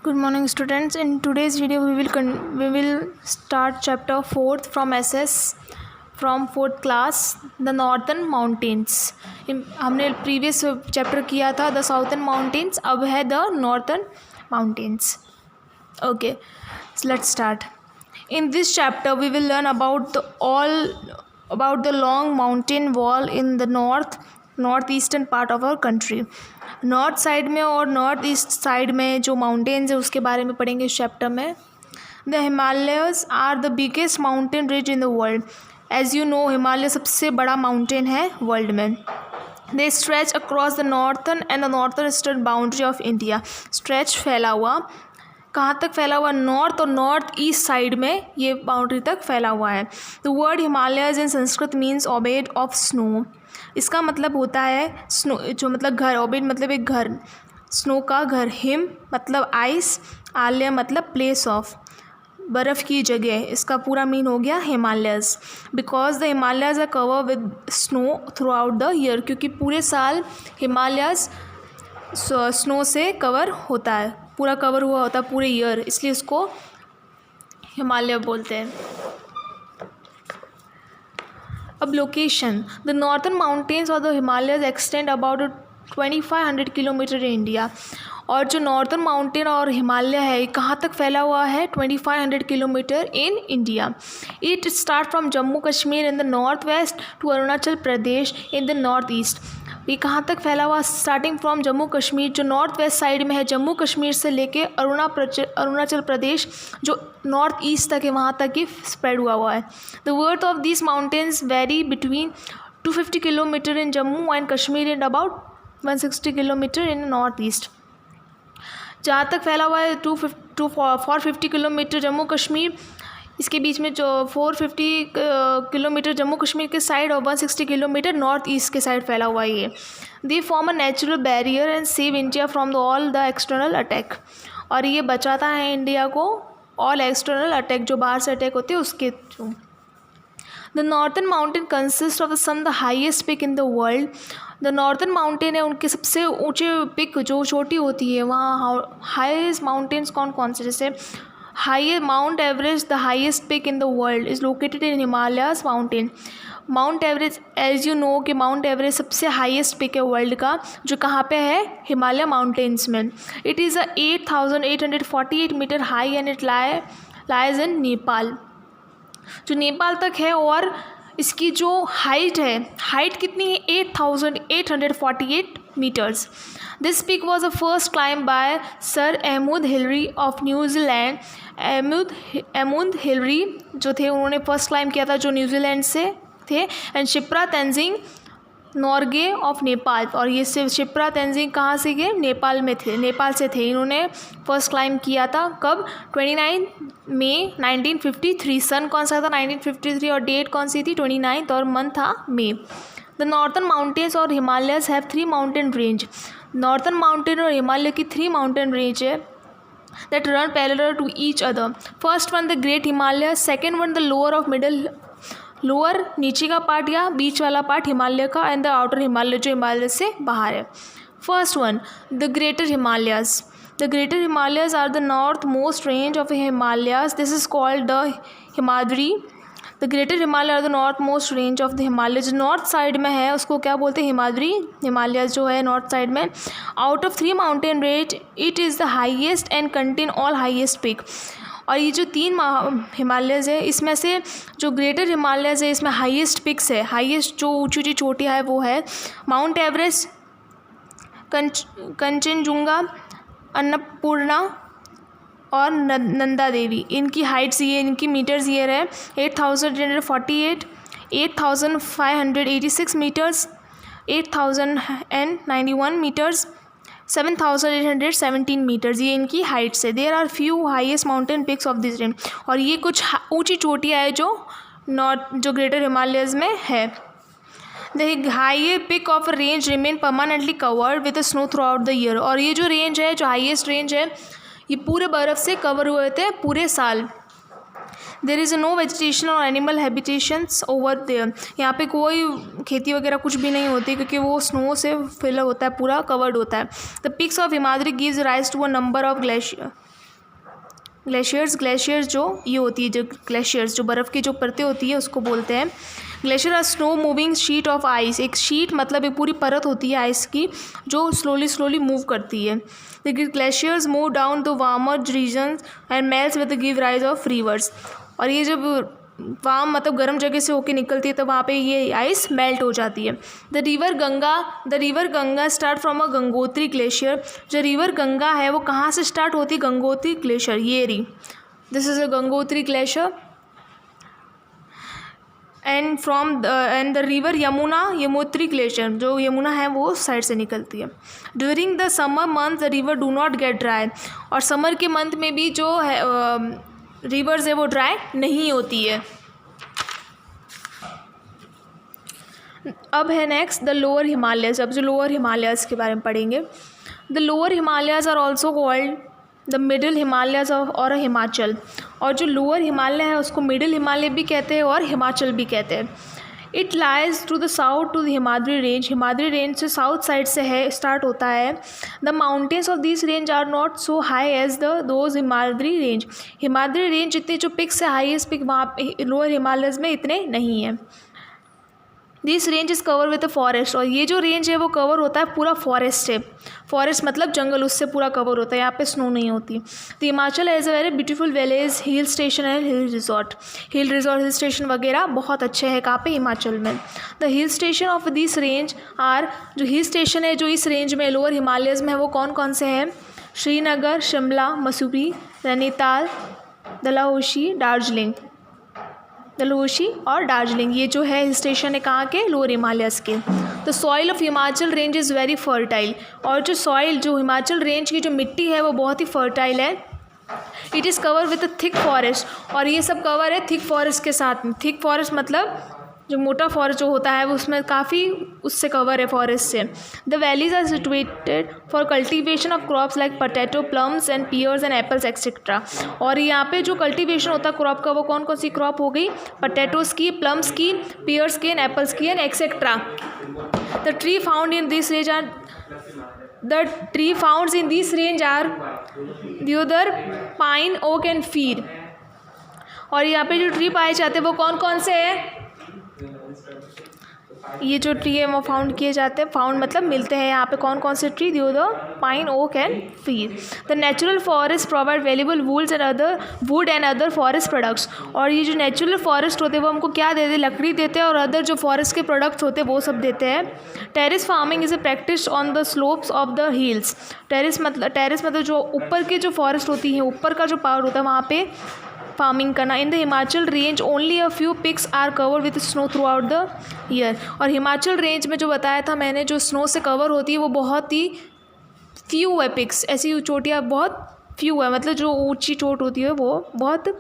Good morning, students. In today's video, we will start chapter 4th from SS from 4th class, the Northern Mountains. हमने previous chapter किया था the Southern Mountains, अब है the Northern Mountains. Okay, so let's start. In this chapter, we will learn about the long mountain wall in the northeastern part of our country. North side में और north east side में जो mountains है उसके बारे में पढ़ेंगे इस चैप्टर में. The Himalayas are the biggest mountain range in the world. As you know, Himalaya सबसे बड़ा माउंटेन है वर्ल्ड में. They stretch across the northern and the northern eastern boundary of India. Stretch फैला हुआ, कहाँ तक फैला हुआ? नॉर्थ और नॉर्थ ईस्ट साइड में ये बाउंड्री तक फैला हुआ है. The word Himalayas in Sanskrit means abode of snow. इसका मतलब होता है स्नो, जो मतलब घर. ओबेड मतलब एक घर, स्नो का घर. हिम मतलब आइस, आलय मतलब प्लेस ऑफ, बर्फ़ की जगह. इसका पूरा मीन हो गया Himalayas. Because the Himalayas are cover with snow throughout the year. क्योंकि पूरे साल हिमालयस स्नो से कवर होता है, पूरा कवर हुआ होता है पूरे ईयर, इसलिए उसको हिमालय बोलते हैं. अब लोकेशन. द नॉर्थन माउंटेन्स और the Himalayas extend about 2500 kilometre in India. और जो नॉर्थन माउंटेन और हिमालय है, कहाँ तक फैला हुआ है? 2500 kilometre in India. It start from Jammu Kashmir in the north west to Arunachal Pradesh in the north east. ये कहाँ तक फैला हुआ? स्टार्टिंग फ्रॉम जम्मू कश्मीर, जो नॉर्थ वेस्ट साइड में है, जम्मू कश्मीर से लेके अरुणाचल प्रदेश जो नॉर्थ ईस्ट तक है, वहाँ तक ही स्प्रेड हुआ है. The worth of this mountains very between 250 kilometre in Jammu and Kashmir and about 160 kilometre in north east. जहाँ तक फैला हुआ है 450 किलोमीटर जम्मू कश्मीर, इसके बीच में जो 450 किलोमीटर जम्मू कश्मीर के साइड और 160 किलोमीटर नॉर्थ ईस्ट के साइड फैला हुआ है ये. They form a natural barrier and save India from all the external attack. और ये बचाता है इंडिया को ऑल एक्सटर्नल अटैक, जो बाहर से अटैक होते हैं उसके through. The northern mountain consist of some the highest peak in the world. The northern mountain है, उनके सबसे ऊंचे पिक जो छोटी होती है, वहाँ हाईएस्ट माउंटेन्स कौन कौन से? जैसे Mount Everest, the highest peak in the world, is located in Himalayas mountain. Mount Everest, as you know कि माउंट एवरेस्ट सबसे हाईएस्ट पिक है वर्ल्ड का, जो कहाँ पे है? हिमालय माउंटेन्स में. It is 8,848 metre high and it lies in Nepal, जो नेपाल तक है. और इसकी जो हाइट है, हाइट कितनी है? 8,848 metres. This peak was the first climb by sir Edmund Hillary of New Zealand. Edmund Hillary जो थे, उन्होंने फर्स्ट क्लाइम किया था, जो न्यूजीलैंड से थे. And Shipra Tenzing Norgay of Nepal. और ये शिप्रा तेंजिंग कहाँ से गए? नेपाल में थे, नेपाल से थे. इन्होंने फर्स्ट क्लाइम किया था कब? 29 मई 1953. सन कौन सा था? 1953. और डेट कौन सी थी? 29 और मंथ था मई. द नॉर्थन माउंटेन्स और Himalayas have 3 mountain range. Northern mountain और हिमालय की 3 माउंटेन रेंज है that run parallel to each other. First one the great Himalaya, second one the lower नीचे का पार्ट या बीच वाला पार्ट हिमालय का, एंड द आउटर हिमालय जो हिमालय से बाहर है. First one the greater Himalayas. The greater Himalayas are the north most range of Himalayas. This is called the Himadri. The greater Himalaya are the north most range of the Himalaya. जो नॉर्थ साइड में है उसको क्या बोलते हैं? हिमाद्री. हिमालयस जो है नॉर्थ साइड में. Out of 3 mountain range it is the highest and contain all highest peak. और ये जो 3 हिमालयस है, इसमें से जो ग्रेटर हिमालयस है, इसमें हाईएस्ट पिक्स है. हाईएस्ट जो ऊँची ऊँची चोटियाँ है वो है माउंट एवरेस्ट, कंचनजुंगा, अन्नपूर्णा और नंदा देवी. इनकी हाइट्स ये, इनकी मीटर्स ये रहे 8,848, 8,586 मीटर्स, 8,091 मीटर्स, 7,817 मीटर्स. ये इनकी हाइट्स है. There are few highest mountain peaks of this range. और ये कुछ ऊंची चोटियाँ है जो ग्रेटर हिमालयस में है. The high peak of range remain permanently covered with snow throughout the year. और ये जो रेंज है, जो हाईएस्ट रेंज है, ये पूरे बर्फ़ से कवर हुए थे पूरे साल. देर इज़ नो वेजिटेशन और एनिमल हैबिटेशंस ओवर देयर. यहाँ पे कोई खेती वगैरह कुछ भी नहीं होती, क्योंकि वो स्नो से फिल होता है, पूरा कवर्ड होता है. The peaks of Himadri gives rise to a number of glacier. Glaciers जो ये होती है, जो ग्लेशियर्स जो बर्फ़ की जो परतें होती है उसको बोलते हैं glacier. Are snow moving sheet of ice. एक शीट मतलब एक पूरी परत होती है आइस की जो स्लोली मूव करती है। The glaciers move down the warmer regions and melts with the give rise of rivers. और ये जब वार्म मतलब गर्म जगह से होके निकलती है तो वहाँ पे ये आइस मेल्ट हो जाती है। The river Ganga start from a Gangotri glacier. जो रिवर गंगा है वो कहाँ से स्टार्ट होती है? गंगोत्री ग्लेशियर, ये रही, this is a Gangotri glacier. And the river Yamunotri glacier, जो यमुना है वो साइड से निकलती है। During the summer month the river do not gate dry. और समर के मंथ में भी जो है रिवर्स है वो ड्राई नहीं होती है। अब है नेक्स्ट द लोअर हिमालयस। अब जो लोअर हिमालयस के बारे में पढ़ेंगे। The lower Himalayas are also called the middle Himalayas और हिमाचल। और जो लोअर हिमालय है उसको मिडिल हिमालय भी कहते हैं और हिमाचल भी कहते हैं। It lies to the south to the Himadri range. Himadri range से साउथ साइड से है स्टार्ट होता है। The mountains of this range are not so high as those Himadri range. Himadri range जितने जो पिक्स है हाईएस्ट पिक वहाँ लोअर हिमालयस में इतने नहीं हैं। This range is cover with the forest. और ये जो रेंज है वो कवर होता है पूरा फॉरेस्ट से। फॉरेस्ट मतलब जंगल, उससे पूरा कवर होता है। यहाँ पे स्नो नहीं होती। तो Himachal has a very beautiful village, hill station and hill resort. Hill station वगैरह बहुत अच्छे हैं कहाँ पे? हिमाचल में। The hill station of this range are, जो हिल स्टेशन है जो इस रेंज में लोअर हिमालयस में है वो कौन कौन से हैं? श्रीनगर, शिमला, मसूरी, नैनीताल, डलहौसी, दार्जिलिंग। डलहौसी और दार्जिलिंग ये जो है हिल स्टेशन है कहाँ के? लोअर हिमालयस के। The soil of Himachal range is very fertile. और जो सॉइल जो हिमाचल रेंज की जो मिट्टी है वो बहुत ही फर्टाइल है। It is cover with a thick forest. और ये सब कवर है थिक फॉरेस्ट के साथ में। थिक फॉरेस्ट मतलब जो मोटा फॉरेस्ट जो होता है वो उसमें काफ़ी उससे कवर है फॉरेस्ट से। The valleys are situated for cultivation of crops like potato, plums and pears and apples etcetera. और यहाँ पे जो कल्टीवेशन होता है क्रॉप का वो कौन कौन सी क्रॉप हो गई? पोटैटोज़ की, प्लम्स की, पियर्स की एंड एप्पल्स की and etcetera. The tree found in this range are deodar, pine, oak and fir. और यहाँ पे जो ट्री पाए जाते हैं वो कौन कौन से हैं? ये जो ट्री है वो फाउंड किए जाते हैं। फाउंड मतलब मिलते हैं यहाँ पे कौन कौन से tree? Deodar, pine, oak and fir. The natural forest provide valuable wood and other forest products. और ये जो नेचुरल फॉरेस्ट होते हैं वो हमको क्या देते हैं? लकड़ी देते हैं और अदर जो फॉरेस्ट के प्रोडक्ट्स होते हैं वो सब देते हैं। Terrace farming is a practice on the slopes of the hills. Terrace मतलब जो ऊपर के जो फॉरेस्ट होती है, ऊपर का जो पावर होता है वहाँ पे फार्मिंग करना। In the Himachal range only a few peaks are cover with snow throughout the year. और हिमाचल रेंज में जो बताया था मैंने जो स्नो से कवर होती है वो बहुत ही फ्यू है पिक्स। ऐसी चोटियाँ बहुत फ्यू है, मतलब जो ऊंची चोट होती है वो बहुत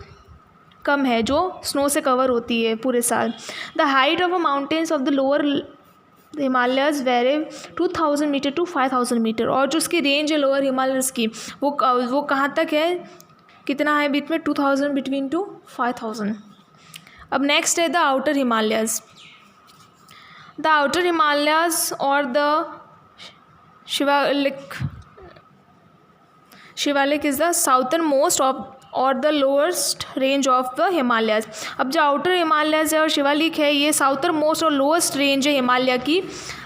कम है जो स्नो से कवर होती है पूरे साल। The height of a mountains of the lower Himalayas vary 2000 metre to 5000 metre. और जो उसकी रेंज है लोअर हिमालयस की वो कहाँ तक है? कितना है बीच में? 2000 बिटवीन टू 5000। अब नेक्स्ट है the outer Himalayas. The outer Himalayas और the Shivalik is the southern most of और the lowest range of the Himalayas. अब जो आउटर हिमालयस है और शिवालिक है ये साउथर्न मोस्ट और लोअस्ट रेंज है हिमालय की।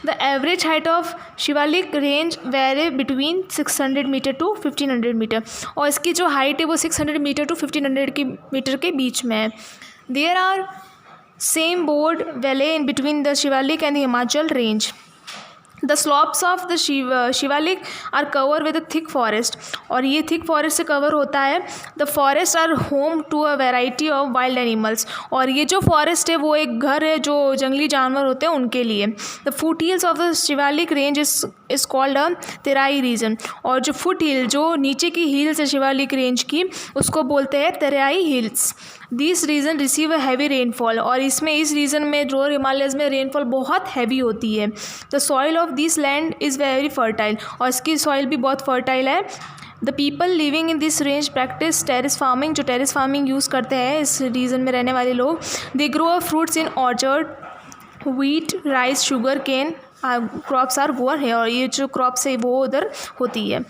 The average height of Shivalik range vary between 600 meter to 1500 meter. और इसकी जो हाइट है वो 600 मीटर टू 1500 मीटर के बीच में है। There are same broad valley in between the Shivalik and the Himachal range. The slopes of the Shivalik are cover with a thick forest. और ये थिक फॉरेस्ट से कवर होता है। The forest are home to a variety of wild animals. और ये जो forest है वो एक घर है जो जंगली जानवर होते हैं उनके लिए। The foothills of the Shivalik range is called a Terai region. और जो फुट हिल जो नीचे की हिल्स है शिवालिक रेंज की उसको बोलते हैं Terai hills. This region receive a heavy rainfall. और इसमें इस रीजन में लोअर हिमालयस में रेनफॉल बहुत हैवी होती है। The soil of this land is very fertile. और इसकी सॉइल भी बहुत फर्टाइल है। The people living in this range practice terrace farming. जो टेरेस फार्मिंग यूज़ करते हैं इस रीजन में रहने वाले लोग। They grow fruits in orchard, wheat, rice, sugar cane crops are गोअर है। और ये जो क्रॉप्स है वो उधर होती है।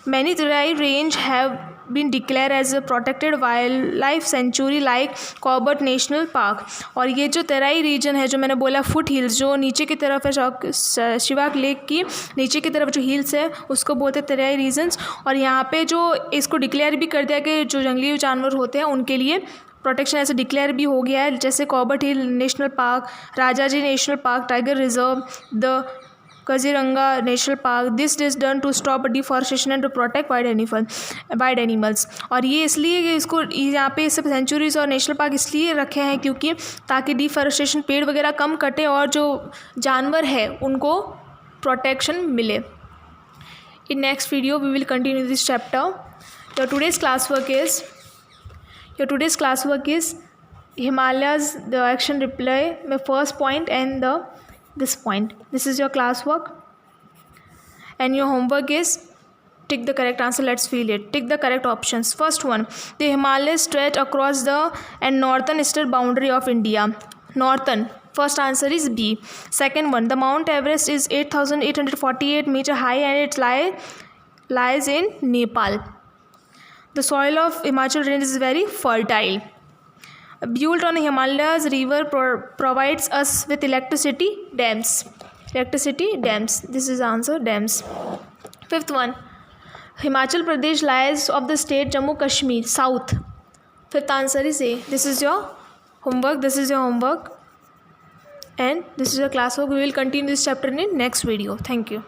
Many Terai range have been declared as a protected wildlife sanctuary like Corbett national park. और ये जो तराई रीजन है, जो मैंने बोला फुट हिल्स, जो नीचे की तरफ है, शिवाक लेक की नीचे की तरफ जो हिल्स है उसको बोलते हैं तराई रीजन्स। और यहाँ पे जो इसको डिक्लेयर भी कर दिया कि जो जंगली जानवर होते हैं उनके लिए प्रोटेक्शन ऐसे डिक्लेयर भी हो गया है, जैसे Corbett hill national park, Rajaji national park, tiger reserve, the Kaziranga national park. This is done to stop deforestation and to protect wild animals. और ये इसलिए कि इसको यहाँ पे सब सेंचुरीज और नेशनल पार्क इसलिए रखे हैं क्योंकि ताकि डिफॉरेस्टेशन, पेड़ वगैरह कम कटे और जो जानवर है उनको प्रोटेक्शन मिले। In next video we will continue this chapter. Your today's class work is Himalayas, the action reply, my first point and this point. This is your classwork, and your homework is tick the correct answer. Let's feel it. Tick the correct options. First one, the Himalayas stretch across the and northeastern boundary of India. Northern. First answer is B. Second one, the Mount Everest is 8,848 meter high and it lies in Nepal. The soil of Himachal range is very fertile. Built on the Himalayas river provides us with electricity dams. This is answer, dams. Fifth one, Himachal Pradesh lies of the state Jammu Kashmir, south. Fifth answer is A. This is your homework. And this is your classwork. We will continue this chapter in next video. Thank you.